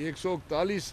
141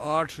8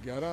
11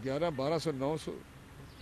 11, 1200,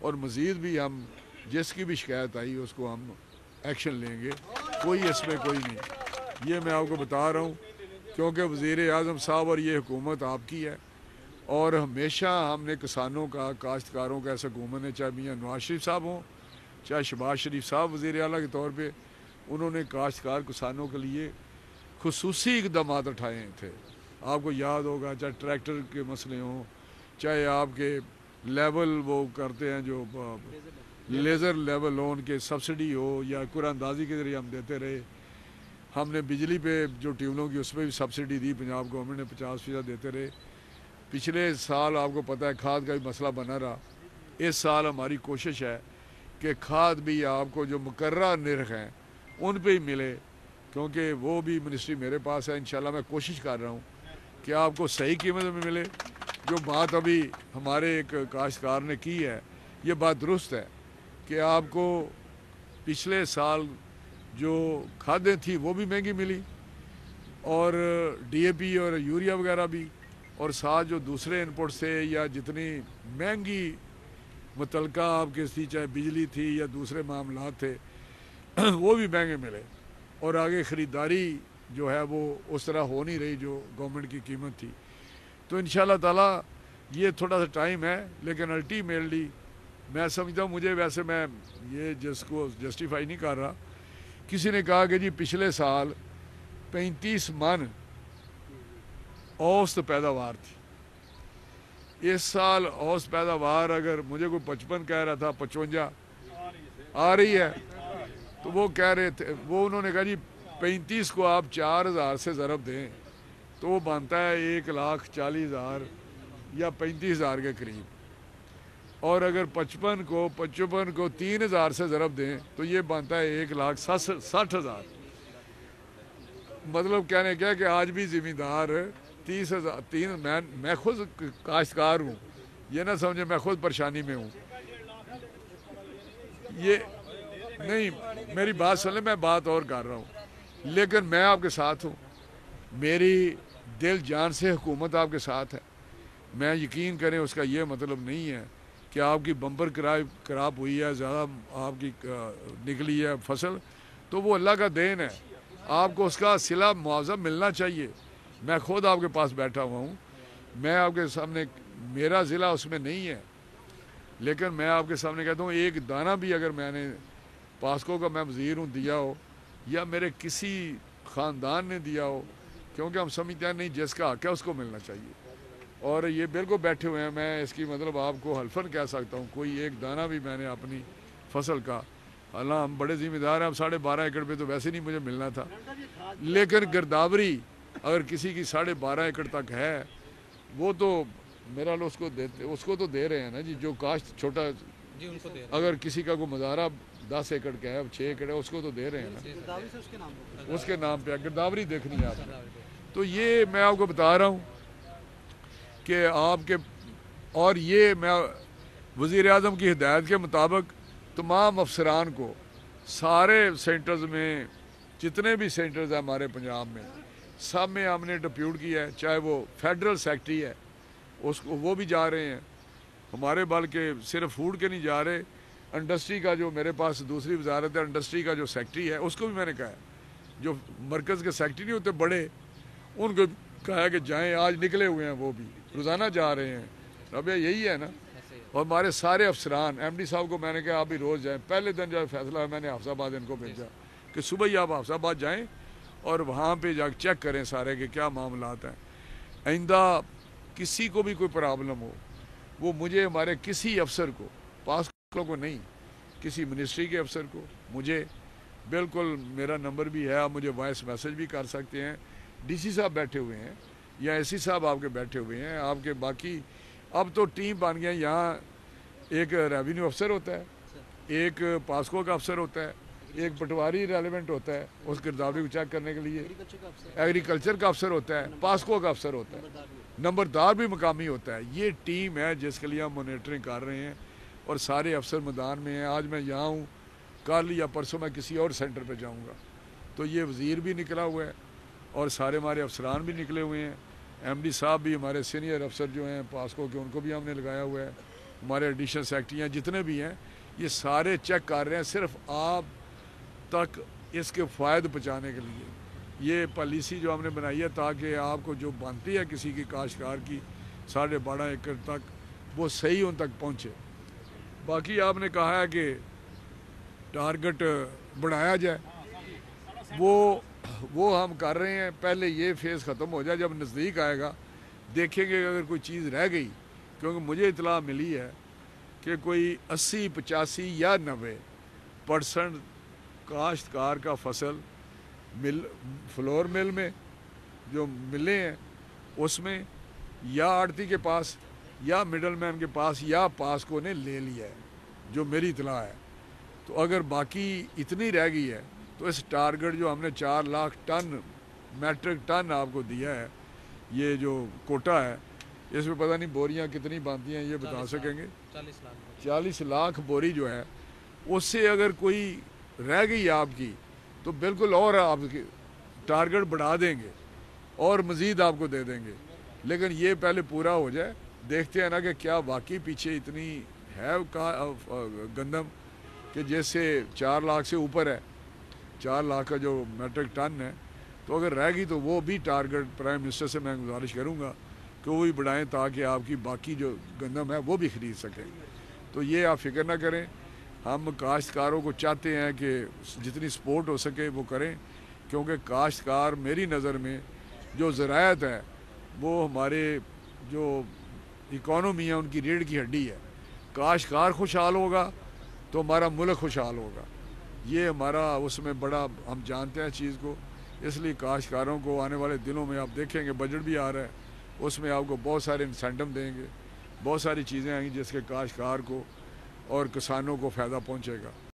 اور مزید بھی ہم جس کی بھی شکایت آئی اس کو ہم ایکشن لیں گے، کوئی اس میں کوئی نہیں، یہ میں آپ کو بتا رہا ہوں، کیونکہ وزیر اعظم صاحب اور یہ حکومت آپ کی ہے، اور ہمیشہ ہم نے کسانوں کا، کاشتکاروں کا ایسا حکومت نے، چاہے میاں نواز شریف صاحب ہوں، چاہے شہباز شریف صاحب وزیر اعلیٰ کے طور پہ، انہوں نے کاشتکار کسانوں کے لیے خصوصی اقدامات اٹھائے تھے۔ آپ کو یاد ہوگا، چاہے ٹریکٹر کے مسئلے ہوں، چاہے آپ کے لیول وہ کرتے ہیں جو لیزر لیول لون کے سبسڈی ہو، یا قرآن اندازی کے ذریعے ہم دیتے رہے، ہم نے بجلی پہ جو ٹیولوں کی اس پہ بھی سبسڈی دی، پنجاب گورنمنٹ نے 50% دیتے رہے۔ پچھلے سال آپ کو پتہ ہے کھاد کا بھی مسئلہ بنا رہا، اس سال ہماری کوشش ہے کہ کھاد بھی آپ کو جو مقررہ نرخ ہیں ان پہ ہی ملے، کیونکہ وہ بھی منسٹری میرے پاس ہے، انشاءاللہ میں کوشش کر رہا ہوں کہ آپ کو صحیح قیمت میں ملے۔ جو بات ابھی ہمارے ایک کاشتکار نے کی ہے، یہ بات درست ہے کہ آپ کو پچھلے سال جو کھادیں تھیں وہ بھی مہنگی ملی، اور ڈی اے پی اور یوریا وغیرہ بھی، اور ساتھ جو دوسرے انپوٹ تھے یا جتنی مہنگی متعلقہ آپ کے تھی، چاہے بجلی تھی یا دوسرے معاملات تھے، وہ بھی مہنگے ملے، اور آگے خریداری جو ہے وہ اس طرح ہو نہیں رہی جو گورنمنٹ کی قیمت تھی۔ تو انشاءاللہ تعالیٰ یہ تھوڑا سا ٹائم ہے، لیکن الٹیمیٹلی میں سمجھتا ہوں، مجھے ویسے میں یہ جس کو جسٹیفائی نہیں کر رہا، کسی نے کہا کہ جی پچھلے سال 35 من اوسط پیداوار تھی، اس سال اوسط پیداوار اگر مجھے کوئی 55 کہہ رہا تھا، 55 آ رہی ہے، تو وہ کہہ رہے تھے، وہ انہوں نے کہا جی 35 کو آپ 4000 سے ضرب دیں تو وہ بنتا ہے 1,40,000 یا 35,000 کے قریب، اور اگر 55 کو 3,000 سے ضرب دیں تو یہ بنتا ہے 1,60,000۔ مطلب کہنے کیا کہ آج بھی زمیندار 30,000 میں خود کاشتکار ہوں، یہ نہ سمجھے میں خود پریشانی میں ہوں، یہ نہیں، میری بات سن لیں، میں بات اور کر رہا ہوں، لیکن میں آپ کے ساتھ ہوں، میری دل جان سے حکومت آپ کے ساتھ ہے۔ میں یقین کریں اس کا یہ مطلب نہیں ہے کہ آپ کی بمپر کراپ ہوئی ہے، زیادہ آپ کی نکلی ہے فصل، تو وہ اللہ کا دین ہے، آپ کو اس کا صلہ معاوضہ ملنا چاہیے۔ میں خود آپ کے پاس بیٹھا ہوا ہوں، میں آپ کے سامنے، میرا ضلع اس میں نہیں ہے، لیکن میں آپ کے سامنے کہتا ہوں ایک دانہ بھی اگر میں نے پاسکو کا، میں وزیر ہوں، دیا ہو، یا میرے کسی خاندان نے دیا ہو، کیونکہ ہم سمجھتے ہیں نہیں جس کا حق ہے اس کو ملنا چاہیے، اور یہ بالکل بیٹھے ہوئے ہیں، میں اس کی مطلب آپ کو حلفاً کہہ سکتا ہوں کوئی ایک دانہ بھی میں نے اپنی فصل کا، اللہ ہم بڑے ذمہ دار ہیں، اب 12.5 ایکڑ پہ تو ویسے نہیں مجھے ملنا تھا، لیکن گرداوری اگر کسی کی 12.5 ایکڑ تک ہے، وہ تو میرا لو اس کو تو دے رہے ہیں نا جی، جو کاشت چھوٹا، جی ان کو دے اگر کسی کا کوئی مزارہ 10 ایکڑ کا ہے، 6 ایکڑ ہے، اس کو تو دے رہے ہیں نا، اس کے نام پہ گرداوری دیکھنی ہے آپ نے۔ تو یہ میں آپ کو بتا رہا ہوں کہ آپ کے، اور یہ میں وزیر اعظم کی ہدایت کے مطابق تمام افسران کو سارے سینٹرز میں، جتنے بھی سینٹرز ہیں ہمارے پنجاب میں، سب میں ہم نے ڈپیوٹ کیا ہے، چاہے وہ فیڈرل سیکٹری ہے اس کو، وہ بھی جا رہے ہیں ہمارے، بلکہ صرف فوڈ کے نہیں جا رہے، انڈسٹری کا جو میرے پاس دوسری وزارت ہے، انڈسٹری کا جو سیکٹری ہے اس کو بھی میں نے کہا ہے، جو مرکز کے سیکٹری نہیں ہوتے بڑے، ان کو کہا ہے کہ جائیں، آج نکلے ہوئے ہیں وہ بھی، روزانہ جا رہے ہیں، اب یہی ہے نا، اور ہمارے سارے افسران، ایم ڈی صاحب کو میں نے کہا آپ بھی روز جائیں، پہلے دن جو فیصلہ ہے میں نے حفظ آباد ان کو بھیجا کہ صبح ہی آپ حفظ آباد جائیں اور وہاں پہ جا کے چیک کریں سارے کہ کیا معاملات ہیں، آئندہ کسی کو بھی کوئی پرابلم ہو، وہ مجھے، ہمارے کسی افسر کو، پاس کو نہیں، کسی منسٹری کے افسر کو، مجھے بالکل میرا نمبر بھی ہے، آپ مجھے وائس میسج بھی کر سکتے ہیں، ڈی سی صاحب بیٹھے ہوئے ہیں یا اے سی صاحب آپ کے بیٹھے ہوئے ہیں، آپ کے باقی اب تو ٹیم بن گیا، یہاں ایک ریونیو افسر ہوتا ہے، ایک پاسکو کا افسر ہوتا ہے، ایک پٹواری ریلیونٹ ہوتا ہے اس گرداوری کو چیک کرنے کے لیے، ایگریکلچر کا افسر ہوتا ہے، پاسکو کا افسر ہوتا ہے، نمبردار بھی مقامی ہوتا ہے، یہ ٹیم ہے جس کے لیے ہم مانیٹرنگ کر رہے ہیں، اور سارے افسر میدان میں ہیں، آج میں یہاں ہوں، کل یا پرسوں میں کسی اور سینٹر پہ جاؤں گا، تو یہ وزیر بھی نکلا ہوا ہے اور سارے ہمارے افسران بھی نکلے ہوئے ہیں، ایم ڈی صاحب بھی، ہمارے سینئر افسر جو ہیں پاسکو کے، ان کو بھی ہم نے لگایا ہوا ہے، ہمارے ایڈیشنل سیکرٹری جتنے بھی ہیں یہ سارے چیک کر رہے ہیں صرف آپ تک اس کے فائد پہنچانے کے لیے. یہ پالیسی جو ہم نے بنائی ہے تاکہ آپ کو جو بنتی ہے کسی کی کاشتکار کی 12.5 ایکڑ تک وہ صحیح ان تک پہنچے. باقی آپ نے کہا ہے کہ ٹارگٹ بڑھایا جائے, وہ ہم کر رہے ہیں. پہلے یہ فیز ختم ہو جائے, جب نزدیک آئے گا دیکھیں گے کہ اگر کوئی چیز رہ گئی, کیونکہ مجھے اطلاع ملی ہے کہ کوئی 80, 85 یا 90% کاشتکار کا فصل فلور مل میں جو ملیں ہیں اس میں یا آڑتی کے پاس یا مڈل مین کے پاس یا پاسکو نے لے لیا ہے, جو میری اطلاع ہے. تو اگر باقی اتنی رہ گئی ہے تو اس ٹارگٹ جو ہم نے 4 لاکھ ٹن میٹرک ٹن آپ کو دیا ہے, یہ جو کوٹا ہے, اس میں پتہ نہیں بوریاں کتنی بنتی ہیں یہ بتا سکیں گے. 40 لاکھ بوری جو ہے اس سے اگر کوئی رہ گئی آپ کی تو بالکل اور آپ کی ٹارگٹ بڑھا دیں گے اور مزید آپ کو دے دیں گے. لیکن یہ پہلے پورا ہو جائے, دیکھتے ہیں نا کہ کیا واقعی پیچھے اتنی ہے گندم کہ جیسے 4 لاکھ سے اوپر ہے, 4 لاکھ کا جو میٹرک ٹن ہے. تو اگر رہ گئی تو وہ بھی ٹارگٹ پرائم منسٹر سے میں گزارش کروں گا کہ وہ بھی بڑھائیں تاکہ آپ کی باقی جو گندم ہے وہ بھی خرید سکیں. تو یہ آپ فکر نہ کریں, ہم کاشتکاروں کو چاہتے ہیں کہ جتنی سپورٹ ہو سکے وہ کریں, کیونکہ کاشتکار میری نظر میں جو زراعت ہے وہ ہمارے جو اکانومی ہے ان کی ریڑھ کی ہڈی ہے. کاشتکار خوشحال ہوگا تو ہمارا ملک خوشحال ہوگا. یہ ہمارا اس میں بڑا ہم جانتے ہیں چیز کو. اس لیے کاشتکاروں کو آنے والے دنوں میں آپ دیکھیں گے بجٹ بھی آ رہا ہے, اس میں آپ کو بہت سارے انسینٹو دیں گے, بہت ساری چیزیں آئیں گی جس کے کاشتکار کو اور کسانوں کو فائدہ پہنچے گا.